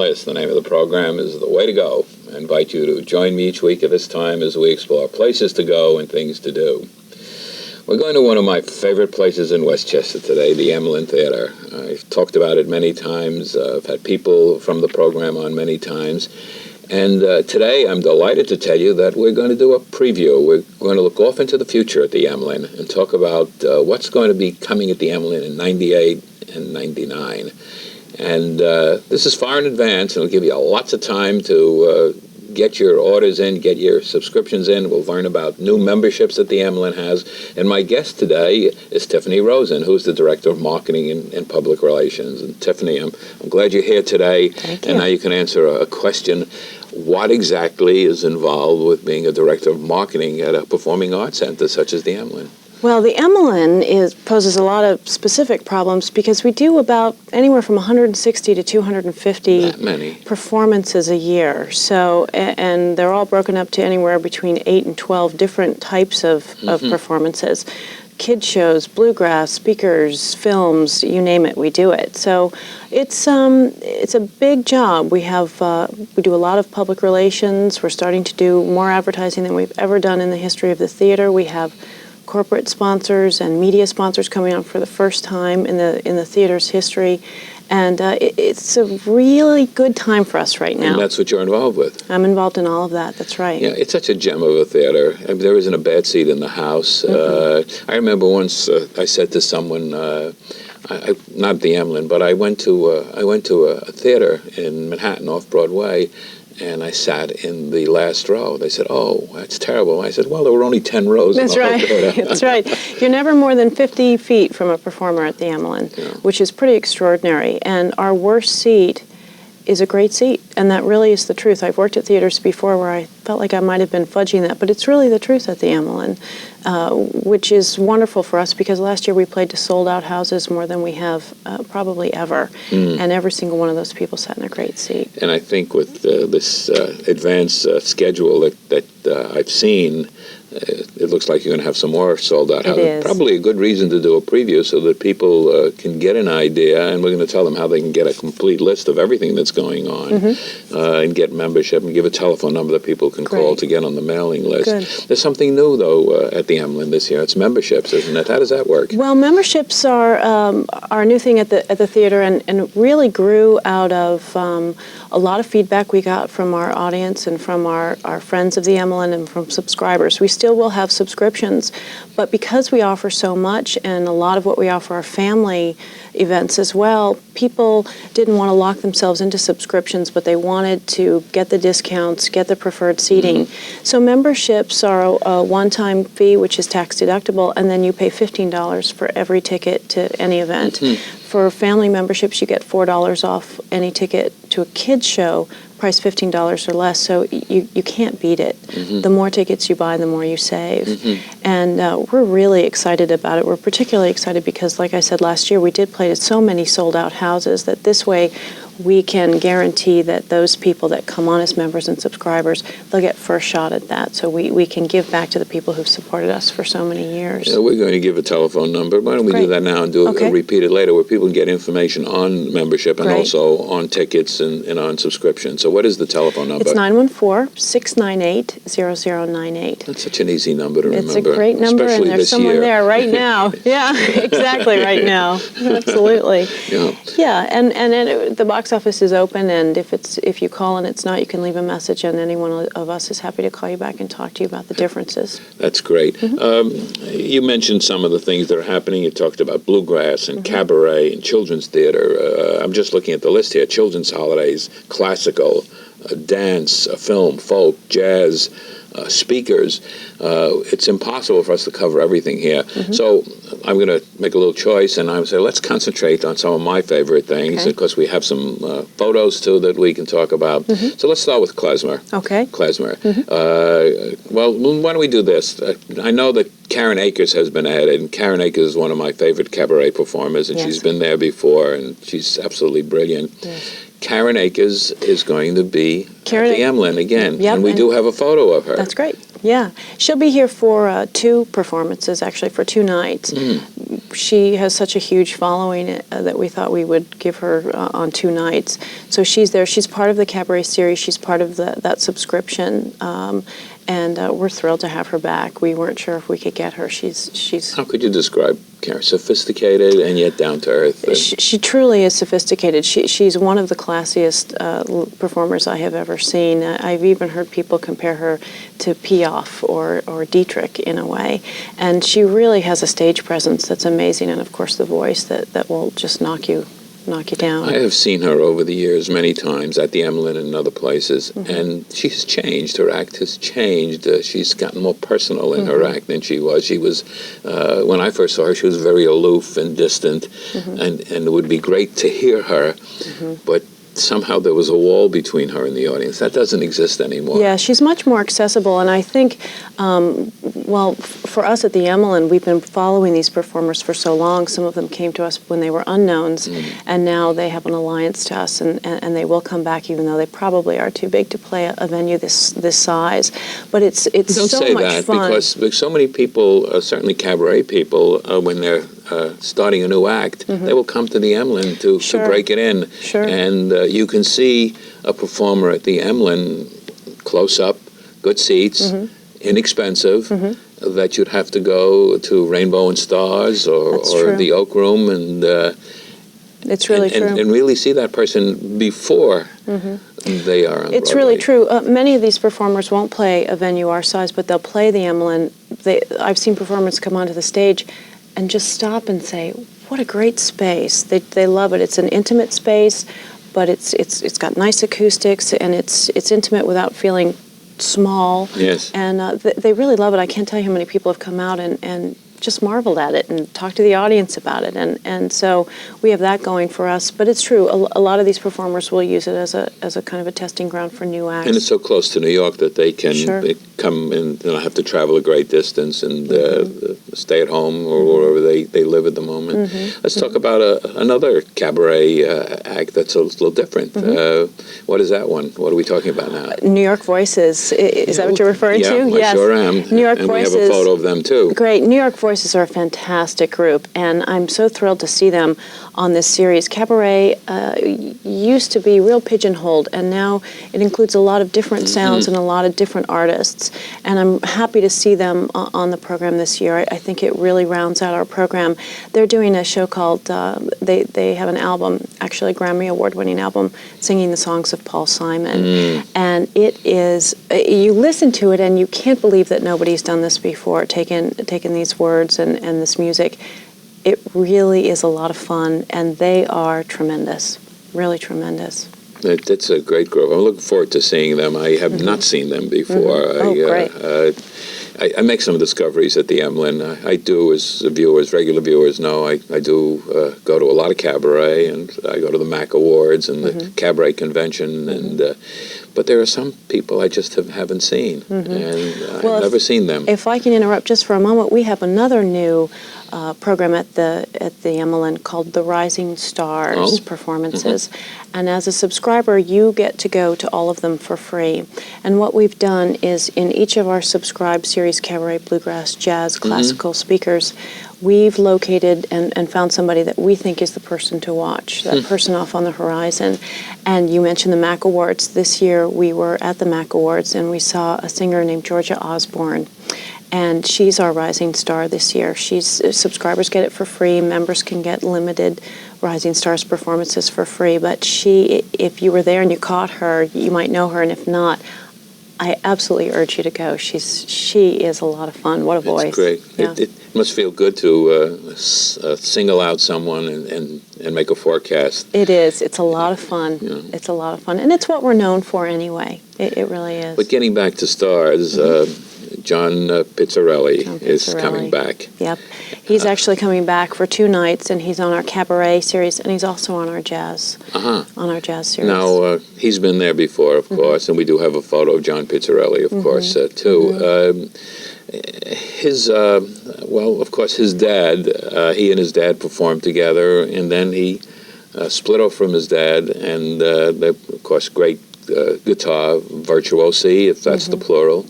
Liss. The name of the program is The Way to Go. I invite you to join me each week at this time as we explore places to go and things to do. We're going to one of my favorite places in Westchester today, the Emelin Theater. I've talked about it many times. I've had people from the program on many times. And today I'm delighted to tell you that we're going to do a preview. We're going to look off into the future at the Emelin and talk about what's going to be coming at the Emelin in 98 and 99. And this is far in advance, and it'll give you lots of time to get your orders in, get your subscriptions in. We'll learn about new memberships that the Emelin has. And my guest today is Tiffany Rosen, who's the Director of Marketing and Public Relations. And Tiffany, I'm glad you're here today. Thank you. And now you can answer a question. What exactly is involved with being a Director of Marketing at a performing arts center such as the Emelin? Well, the Emelin poses a lot of specific problems because we do about anywhere from 160 to 250 performances a year. So, and they're all broken up to anywhere between 8 and 12 different types of performances. Kids shows, bluegrass, speakers, films, you name it, we do it. So it's a big job. We do a lot of public relations. We're starting to do more advertising than we've ever done in the history of the theater. We have corporate sponsors and media sponsors coming on for the first time in the theater's history. And it's a really good time for us right now. And that's what you're involved with. I'm involved in all of that, that's right. Yeah, it's such a gem of a theater. There isn't a bad seat in the house. I remember once I said to someone, not the Emelin, but I went to a theater in Manhattan off Broadway, and I sat in the last row. They said, "Oh, that's terrible." I said, "Well, there were only 10 rows." That's right. That's right. You're never more than 50 feet from a performer at the Emelin, which is pretty extraordinary. And our worst seat is a great seat, and that really is the truth. I've worked at theaters before where I felt like I might have been fudging that, but it's really the truth at the Emelin, which is wonderful for us because last year we played to sold-out houses more than we have probably ever, and every single one of those people sat in a great seat. And I think with this advanced schedule that I've seen, it looks like you're going to have some more sold-out houses. Probably a good reason to do a preview so that people can get an idea, and we're going to tell them how they can get a complete list of everything that's going on and get membership and give a telephone number that people can call to get on the mailing list. Good. There's something new, though, at the Emelin this year. It's memberships, isn't it? How does that work? Well, memberships are a new thing at the theater and really grew out of a lot of feedback we got from our audience and from our friends of the Emelin and from subscribers. We still will have subscriptions, but because we offer so much and a lot of what we offer are family events as well, people didn't want to lock themselves into subscriptions, but they wanted to get the discounts, get the preferred seating. So memberships are a one-time fee, which is tax deductible, and then you pay $15 for every ticket to any event. For family memberships, you get $4 off any ticket to a kids show, price $15 or less, so you can't beat it. The more tickets you buy, the more you save. And we're really excited about it. We're particularly excited because, like I said, last year we did play to so many sold-out houses that this way we can guarantee that those people that come on as members and subscribers, they'll get first shot at that. So we can give back to the people who've supported us for so many years. Yeah, we're going to give a telephone number. Why don't we do that now and repeat it later, where people can get information on membership and also on tickets and on subscription. So what is the telephone number? It's 914-698-0098. That's such an easy number to remember. It's a great number, and there's someone there right now. Yeah, exactly, right now. Absolutely. Yeah, and the box office is open, and if you call and it's not, you can leave a message, and any one of us is happy to call you back and talk to you about the differences. That's great. You mentioned some of the things that are happening. You talked about bluegrass and cabaret and children's theater. I'm just looking at the list here. Children's holidays, classical, dance, film, folk, jazz, speakers, it's impossible for us to cover everything here. So I'm going to make a little choice, and I would say let's concentrate on some of my favorite things, Okay. because we have some photos too that we can talk about. So let's start with klezmer. Okay. Klezmer. Well, why don't we do this? I know that Karen Akers has been added, and Karen Akers is one of my favorite cabaret performers, and Yes. she's been there before, and she's absolutely brilliant. Yes. Karen Akers is going to be Karen at the Emelin again, Yep, and we and- do have a photo of her. That's great. Yeah. She'll be here for 2 performances, actually, for 2 nights. She has such a huge following that we thought we would give her on 2 nights. So she's there. She's part of the cabaret series. She's part of that subscription. And we're thrilled to have her back. We weren't sure if we could get her. She's How could you describe Karen? Sophisticated and yet down to earth. And she truly is sophisticated. She's one of the classiest performers I have ever seen. I've even heard people compare her to Piaf or Dietrich in a way. And she really has a stage presence that's amazing, and of course the voice that will just knock you down. I have seen her over the years many times at the Emelin and other places, and she's changed. Her act has changed. She's gotten more personal in her act than she was. She was, when I first saw her, she was very aloof and distant, and it would be great to hear her, but somehow there was a wall between her and the audience. That doesn't exist anymore. Yeah, she's much more accessible, and I think, for us at the Emelin, we've been following these performers for so long. Some of them came to us when they were unknowns, and now they have an alliance to us, and they will come back, even though they probably are too big to play a venue this size. But it's Don't so say much that, fun. because so many people, certainly cabaret people, when they're starting a new act, they will come to the Emelin to Sure. break it in. Sure. And you can see a performer at the Emelin close up, good seats, inexpensive, that you'd have to go to Rainbow and Stars or true. the Oak Room and It's really true. and really see that person before they are on It's Broadway. really true. Many of these performers won't play a venue our size, but they'll play the Emelin. I've seen performers come onto the stage and just stop and say, "What a great space!" They love it. It's an intimate space, but it's got nice acoustics, and it's intimate without feeling small. Yes. And they really love it. I can't tell you how many people have come out and just marveled at it and talked to the audience about it. And so we have that going for us. But it's true, a lot of these performers will use it as a kind of a testing ground for new acts. And it's so close to New York that they can Sure. they come and have to travel a great distance and stay at home or wherever they live at the moment. Let's talk about another cabaret act that's a little different. What is that one? What are we talking about now? New York Voices, is that what you're referring yeah, to? I sure am. New York and Voices. we have a photo of them too. Great. New York Voices are a fantastic group, and I'm so thrilled to see them on this series. Cabaret used to be real pigeonholed, and now it includes a lot of different sounds and a lot of different artists. And I'm happy to see them on the program this year. I think it really rounds out our program. They're doing a show called, they have an album, actually a Grammy Award-winning album, singing the songs of Paul Simon. And it is, you listen to it and you can't believe that nobody's done this before, taken these words and this music. It really is a lot of fun, and they are tremendous, really tremendous. It's a great group. I'm looking forward to seeing them. I have not seen them before. Oh, great. I make some discoveries at the Emelin. I do, as viewers, regular viewers know, I do go to a lot of cabaret, and I go to the MAC Awards and the Cabaret Convention, and but there are some people I just haven't seen, and I've never seen them. If I can interrupt just for a moment, we have another new program at the Emelin called the Rising Stars Performances. And as a subscriber, you get to go to all of them for free. And what we've done is in each of our subscribed series, cabaret, bluegrass, jazz, classical speakers, we've located and found somebody that we think is the person to watch, that person off on the horizon. And you mentioned the MAC Awards. This year we were at the MAC Awards and we saw a singer named Georgia Osborne. And she's our Rising Star this year. Subscribers get it for free. Members can get limited Rising Stars performances for free. But if you were there and you caught her, you might know her. And if not, I absolutely urge you to go. She is a lot of fun. What a voice! It's great. Yeah. It must feel good to single out someone and make a forecast. It is. It's a lot of fun. Yeah. It's a lot of fun, and it's what we're known for anyway. It really is. But getting back to stars, John Pizzarelli is coming back. Yep. He's actually coming back for 2 nights, and he's on our cabaret series, and he's also on our jazz series. Now, he's been there before, of course, and we do have a photo of John Pizzarelli, of course, too. Of course, his dad, he and his dad performed together, and then he split off from his dad, and they're, of course, great guitar virtuosi, if that's the plural.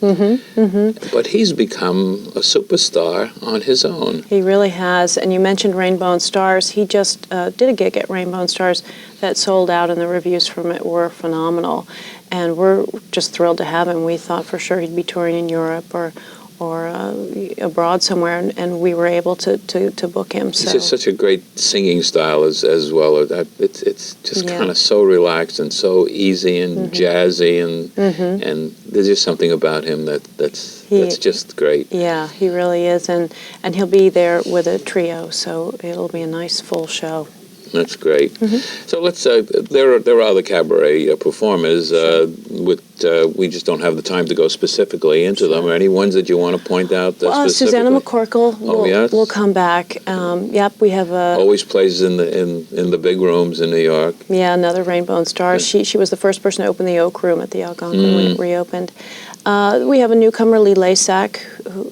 But he's become a superstar on his own. He really has. And you mentioned Rainbow and Stars. He just did a gig at Rainbow and Stars that sold out, and the reviews from it were phenomenal. And we're just thrilled to have him. We thought for sure he'd be touring in Europe or abroad somewhere, and we were able to book him. So. He's just such a great singing style as well. It's just kind of so relaxed and so easy and jazzy, and there's just something about him that's just great. Yeah, he really is, and he'll be there with a trio, so it'll be a nice full show. That's great. So let's. There are other cabaret performers. We just don't have the time to go specifically into them. Are any ones that you want to point out? Susanna McCorkle will come back. Yep, we have a. Always plays in the big rooms in New York. Yeah, another Rainbow and Stars. She was the first person to open the Oak Room at the Algonquin when it reopened. We have a newcomer, Lee Lasak,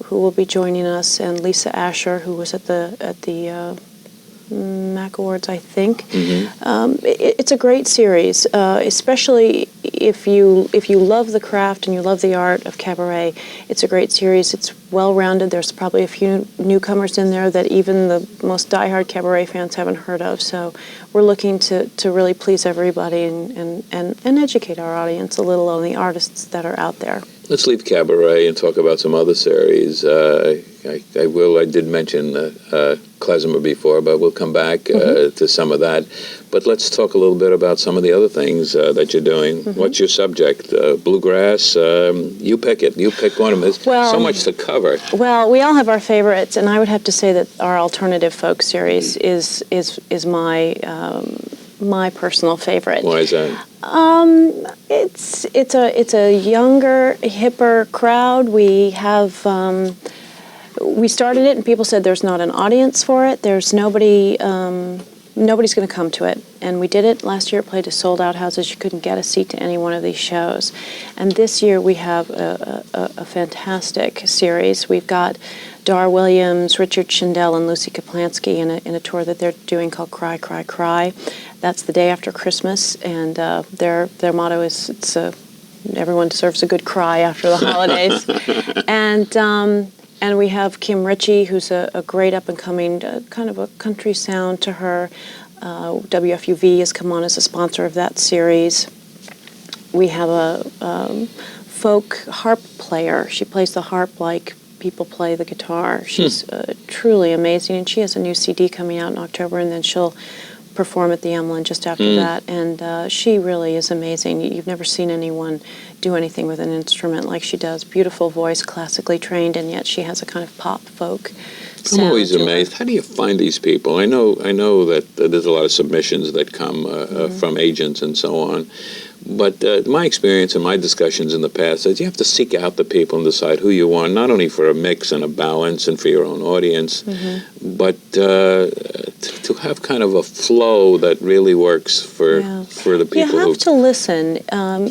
who will be joining us, and Lisa Asher, who was at the MAC Awards, I think. It's a great series, especially if you love the craft and you love the art of cabaret. It's a great series. It's well-rounded. There's probably a few newcomers in there that even the most diehard cabaret fans haven't heard of. So we're looking to really please everybody and educate our audience a little on the artists that are out there. Let's leave cabaret and talk about some other series. I did mention klezmer before, but we'll come back to some of that. But let's talk a little bit about some of the other things that you're doing. What's your subject? Bluegrass? You pick it. You pick one of them. There's so much to cover. Well, we all have our favorites, and I would have to say that our alternative folk series is my personal favorite. Why is that? It's a younger, hipper crowd. We have we started it, and people said there's not an audience for it. There's nobody. Nobody's going to come to it. And we did it last year. It played to sold-out houses. You couldn't get a seat to any one of these shows. And this year we have a fantastic series. We've got Dar Williams, Richard Schindel, and Lucy Kaplansky in a tour that they're doing called Cry, Cry, Cry. That's the day after Christmas, and their motto is everyone deserves a good cry after the holidays. And we have Kim Ritchie, who's a great up-and-coming, kind of a country sound to her. WFUV has come on as a sponsor of that series. We have a folk harp player. She plays the harp like people play the guitar. She's truly amazing, and she has a new CD coming out in October, and then she'll perform at the Emelin just after that, and she really is amazing. You've never seen anyone do anything with an instrument like she does. Beautiful voice, classically trained, and yet she has a kind of pop folk sound. I'm always amazed. How do you find these people? I know that there's a lot of submissions that come from agents and so on. But my experience and my discussions in the past is you have to seek out the people and decide who you want, not only for a mix and a balance and for your own audience, but to have kind of a flow that really works for the people. You have to listen.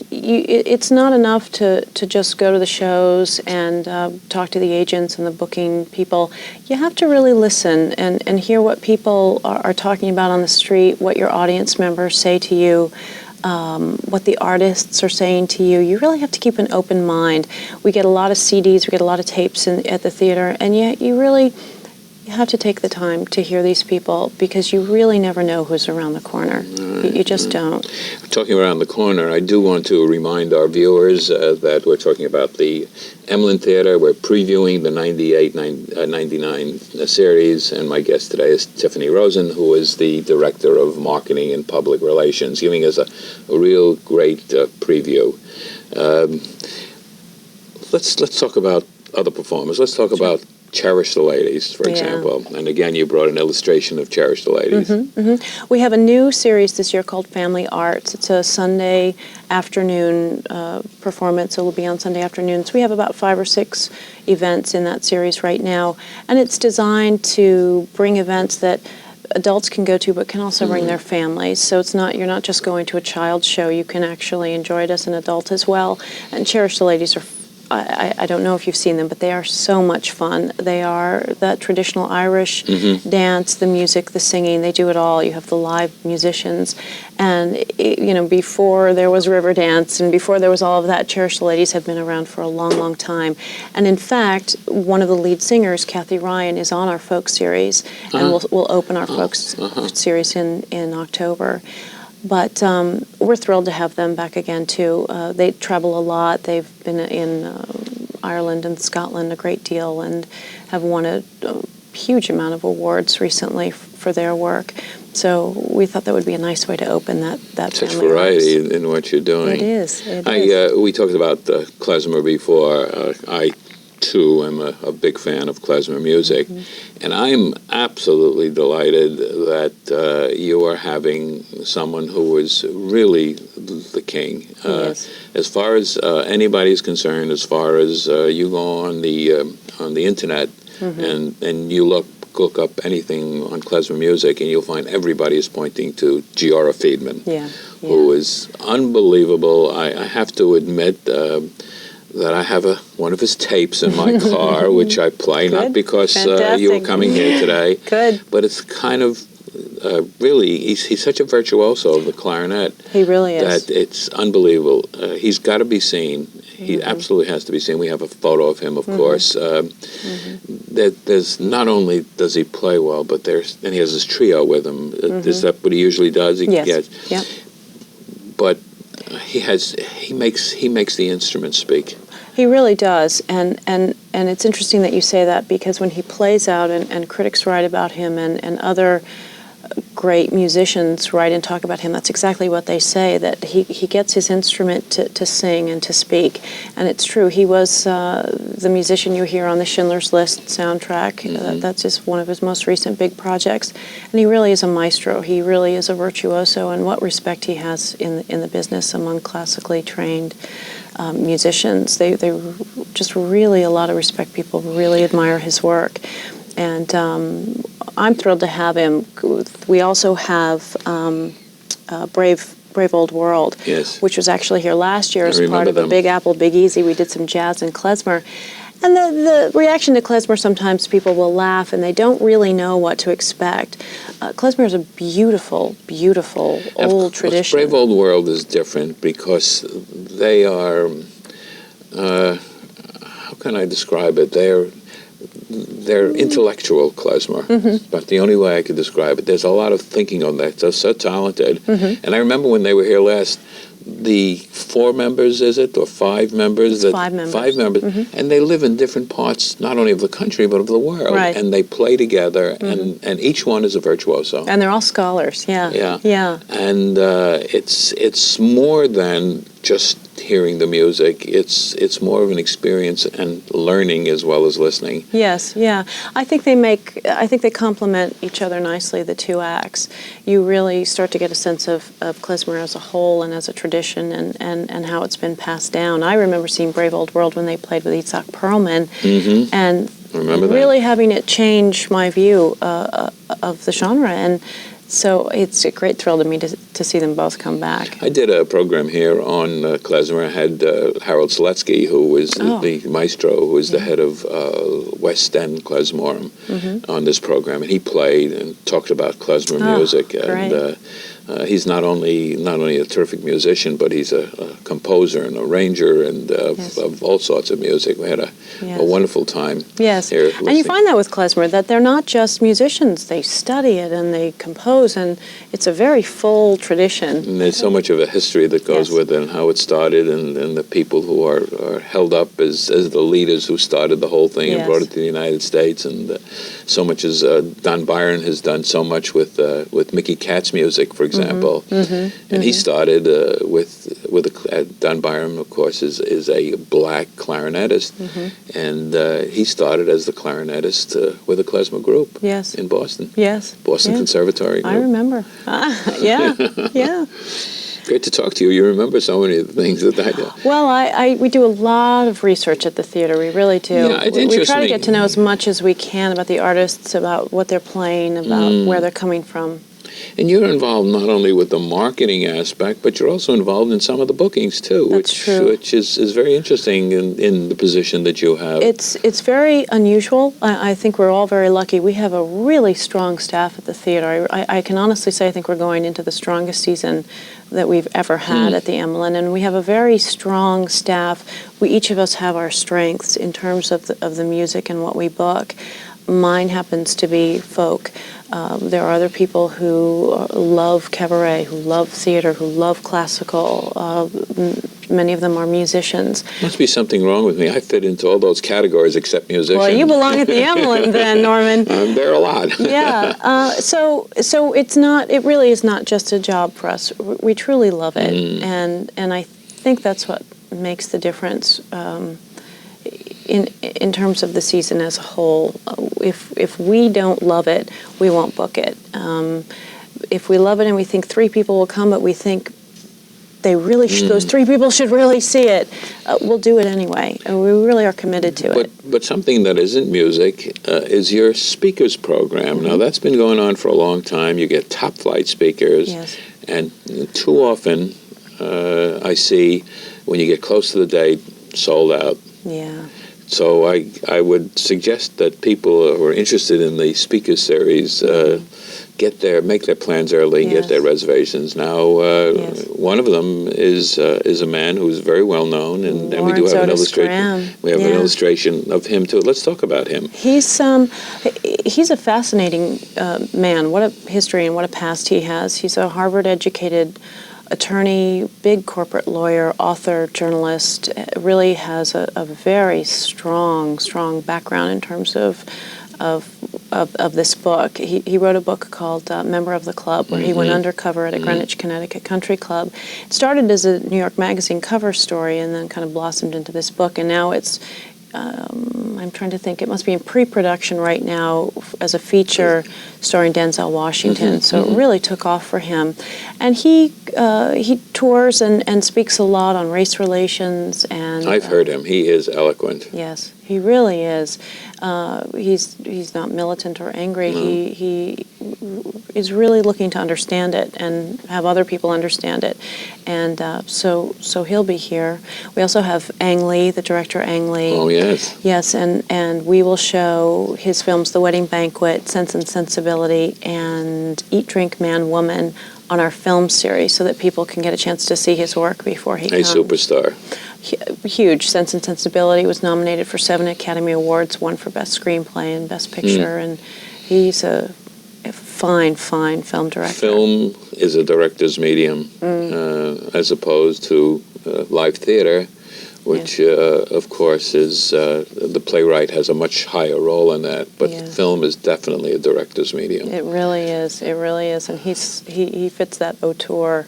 It's not enough to just go to the shows and talk to the agents and the booking people. You have to really listen and hear what people are talking about on the street, what your audience members say to you. What the artists are saying to you. You really have to keep an open mind. We get a lot of CDs, we get a lot of tapes at the theater, and yet you have to take the time to hear these people because you really never know who's around the corner. You just don't. Talking around the corner, I do want to remind our viewers that we're talking about the Emelin Theater. We're previewing the 98-99 series, and my guest today is Tiffany Rosen, who is the Director of Marketing and Public Relations, giving us a real great preview. let's talk about other performers. Let's talk about Cherish the Ladies, for example. And again, you brought an illustration of Cherish the Ladies. We have a new series this year called Family Arts. It's a Sunday afternoon performance. It'll be on Sunday afternoons. We have about 5 or 6 events in that series right now, and it's designed to bring events that adults can go to, but can also bring their families. So you're not just going to a child's show. You can actually enjoy it as an adult as well. And Cherish the Ladies are, I don't know if you've seen them, but they are so much fun. They are that traditional Irish dance, the music, the singing. They do it all. You have the live musicians. And, before there was river dance and before there was all of that, Cherish the Ladies have been around for a long, long time. And in fact, one of the lead singers, Kathy Ryan, is on our folk series, and we'll open our folk series in October. But we're thrilled to have them back again, too. They travel a lot. They've been in Ireland and Scotland a great deal and have won a huge amount of awards recently for their work. So we thought that would be a nice way to open that Such family variety arts. in what you're doing. It is. We talked about klezmer before. I too am a big fan of klezmer music, and I'm absolutely delighted that you are having someone who is really the king. As far as anybody's concerned, as far as you go on the internet and you look up anything on klezmer music, and you'll find everybody is pointing to Giora Friedman, who is unbelievable. I have to admit that I have one of his tapes in my car, which I play, not because you were coming here today, but it's kind of really, he's such a virtuoso of the clarinet. He really is. That it's unbelievable. He's got to be seen. He absolutely has to be seen. We have a photo of him, of course. There's not only does he play well, but and he has his trio with him. Is that what he usually does? Yes. But he makes the instrument speak. He really does, and it's interesting that you say that, because when he plays out and critics write about him and other great musicians write and talk about him, that's exactly what they say, that he gets his instrument to sing and to speak. And it's true. He was the musician you hear on the Schindler's List soundtrack. That's just one of his most recent big projects. And he really is a maestro. He really is a virtuoso, and what respect he has in the business among classically trained musicians. They just really a lot of respect. People really admire his work. And I'm thrilled to have him. We also have Brave Old World, which was actually here last year as part of a Big Apple, Big Easy. We did some jazz and klezmer. And the reaction to klezmer, sometimes people will laugh and they don't really know what to expect. Klezmer is a beautiful, beautiful old tradition. Brave Old World is different because they are, how can I describe it? They're intellectual klezmer. But the only way I could describe it, there's a lot of thinking on that. They're so talented. And I remember when they were here last, the 4 members, is it, or 5 members? 5 members. 5 members. And they live in different parts, not only of the country, but of the world. Right. And they play together, and each one is a virtuoso. And they're all scholars, yeah. And it's more than just hearing the music. It's more of an experience and learning as well as listening. Yes, yeah. I think they complement each other nicely, the 2 acts. You really start to get a sense of klezmer as a whole and as a tradition and how it's been passed down. I remember seeing Brave Old World when they played with Itzhak Perlman, and really having it change my view of the genre. And so it's a great thrill to me to see them both come back. I did a program here on klezmer. I had Harold Seletsky, who was the maestro, who was the head of West End Klezmorum, on this program, and he played and talked about klezmer music. And he's not only a terrific musician, but he's a composer and arranger and of all sorts of music. We had a wonderful time. Yes, here and you find that with klezmer, that they're not just musicians. They study it and they compose, and it's a very full tradition. And there's so much of a history that goes with it, and how it started, and the people who are held up as the leaders who started the whole thing and brought it to the United States. And so much as Don Byron has done so much with Mickey Katz's music, for example. And he started with Don Byron, of course, is a black clarinetist, and he started as the clarinetist with a klezmer group in Boston. Boston Conservatory group. I remember. Yeah. Great to talk to you. You remember so many of the things that I do. Well, we do a lot of research at the theater. We really do. Yeah, it interests we try to me. get to know as much as we can about the artists, about what they're playing, about where they're coming from. And you're involved not only with the marketing aspect, but you're also involved in some of the bookings too, which is very interesting in the position that you have. It's very unusual. I think we're all very lucky. We have a really strong staff at the theater. I can honestly say I think we're going into the strongest season that we've ever had at the Emelin, and we have a very strong staff. We each of us have our strengths in terms of the music and what we book. Mine happens to be folk. There are other people who love cabaret, who love theater, who love classical. Many of them are musicians. Must be something wrong with me. I fit into all those categories except musician. Well, you belong at the Emelin then, Norman. There are a lot. Yeah. So it's not. It really is not just a job for us. We truly love it, and I think that's what makes the difference. In terms of the season as a whole, if we don't love it, we won't book it. If we love it and we think 3 people will come, but we think they really those 3 people should really see it, we'll do it anyway. And we really are committed to it. But something that isn't music is your speakers program. Now that's been going on for a long time. You get top flight speakers, and too often I see when you get close to the date, sold out. Yeah. So I would suggest that people who are interested in the speaker series make their plans early, get their reservations. Now, one of them is a man who's very well known, and we do have an illustration. We have an illustration of him too. Let's talk about him. He's a fascinating man. What a history and what a past he has. He's a Harvard-educated attorney, big corporate lawyer, author, journalist. Really has a very strong background in terms of this book. He wrote a book called Member of the Club, where he went undercover at a Greenwich, Connecticut country club. It started as a New York Magazine cover story and then kind of blossomed into this book, and now it's I'm trying to think. It must be in pre-production right now as a feature starring Denzel Washington. So it really took off for him, and he tours and speaks a lot on race relations. And I've heard him. He is eloquent. Yes, he really is. He's not militant or angry. He is really looking to understand it and have other people understand it, and so he'll be here. We also have Ang Lee, the director Ang Lee. Oh yes. Yes, and we will show his films The Wedding Banquet, Sense and Sensibility, and Eat, Drink, Man, Woman on our film series, so that people can get a chance to see his work before he comes. A superstar. Huge. Sense and Sensibility was nominated for 7 Academy Awards, 1 for Best Screenplay and Best Picture, and he's a fine film director. Film is a director's medium, as opposed to live theater, which, of course, is the playwright has a much higher role in that. But film is definitely a director's medium. It really is. It really is, and he fits that auteur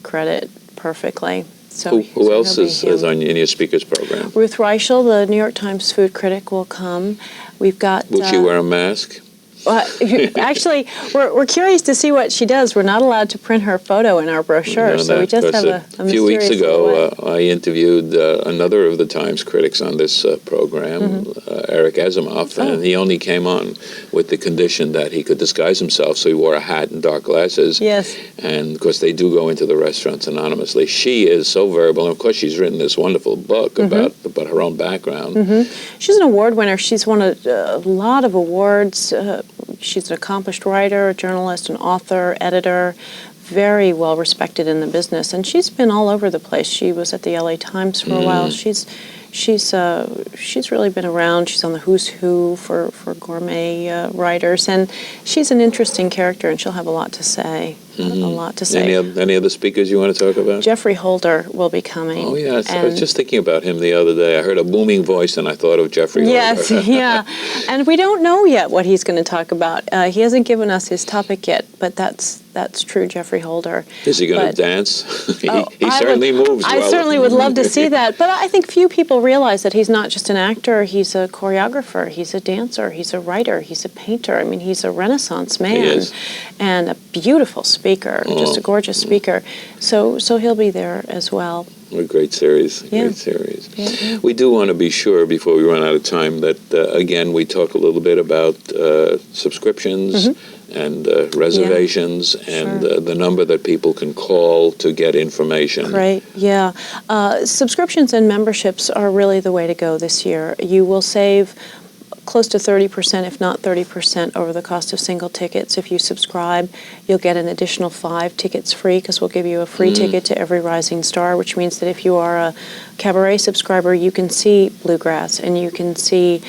credit perfectly. So who else is in your speakers program? Ruth Reichel, the New York Times food critic, will come. We've got. Will she wear a mask? Actually, we're curious to see what she does. We're not allowed to print her photo in our brochure, so we just have a few weeks ago, I interviewed another of the Times critics on this program, Eric Asimov, and he only came on with the condition that he could disguise himself, so he wore a hat and dark glasses. Yes. And, of course, they do go into the restaurants anonymously. She is so verbal, and, of course, she's written this wonderful book about her own background. She's an award winner. She's won a lot of awards. She's an accomplished writer, journalist, an author, editor, very well respected in the business, and she's been all over the place. She was at the LA Times for a while. She's really been around. She's on the Who's Who for gourmet writers, and she's an interesting character, and she'll have a lot to say. lot to say. Any other speakers you want to talk about? Jeffrey Holder will be coming. Oh, yes. I was just thinking about him the other day. I heard a booming voice, and I thought of Jeffrey Yes, Holder. yeah. And we don't know yet what he's going to talk about. He hasn't given us his topic yet, but that's true, Jeffrey Holder. Is he going to dance? he certainly moves well. I certainly would love to see that. But I think few people realize that he's not just an actor. He's a choreographer. He's a dancer. He's a writer. He's a painter. I mean, he's a Renaissance man. He is. And a beautiful speaker, just a gorgeous speaker. So he'll be there as well. A great series. Yeah. Great series. Yeah. We do want to be sure before we run out of time that, again, we talk a little bit about subscriptions and reservations and the number that people can call to get information. Right, yeah. Subscriptions and memberships are really the way to go this year. You will save close to 30%, if not 30%, over the cost of single tickets. If you subscribe, you'll get an additional 5 tickets free, because we'll give you a free ticket to every Rising Star, which means that if you are a Cabaret subscriber, you can see Bluegrass and you can see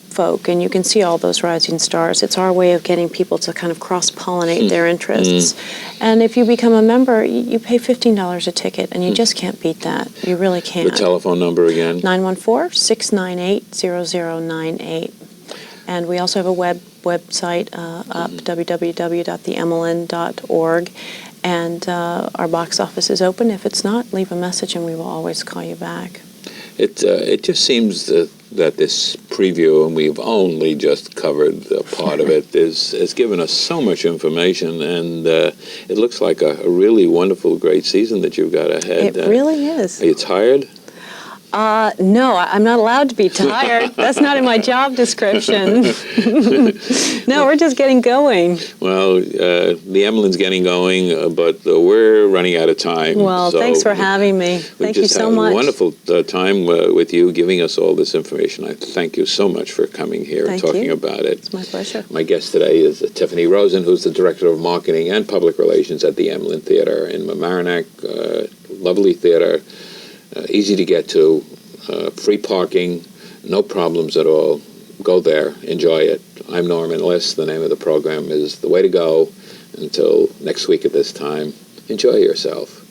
folk and you can see all those rising stars. It's our way of getting people to kind of cross-pollinate their interests. And if you become a member, you pay $15 a ticket, and you just can't beat that. You really can't. The telephone number again? 914-698-0098. And we also have a website up, www.theemelin.org. And our box office is open. If it's not, leave a message and we will always call you back. It just seems that this preview, and we've only just covered a part of it, has given us so much information, and it looks like a really wonderful, great season that you've got ahead. It really is. Are you tired? No, I'm not allowed to be tired. That's not in my job description. No, we're just getting going. Well, the Emelin's getting going, but we're running out of time. Well, so thanks for having me. Thank you so much. We just had a wonderful time with you, giving us all this information. I thank you so much for coming here and talking about it. It's my pleasure. My guest today is Tiffany Rosen, who's the Director of Marketing and Public Relations at the Emelin Theater in Mamaroneck. Lovely theater. Easy to get to, free parking, no problems at all. Go there, enjoy it. I'm Norman Liss. The name of the program is The Way to Go. Until next week at this time, enjoy yourself.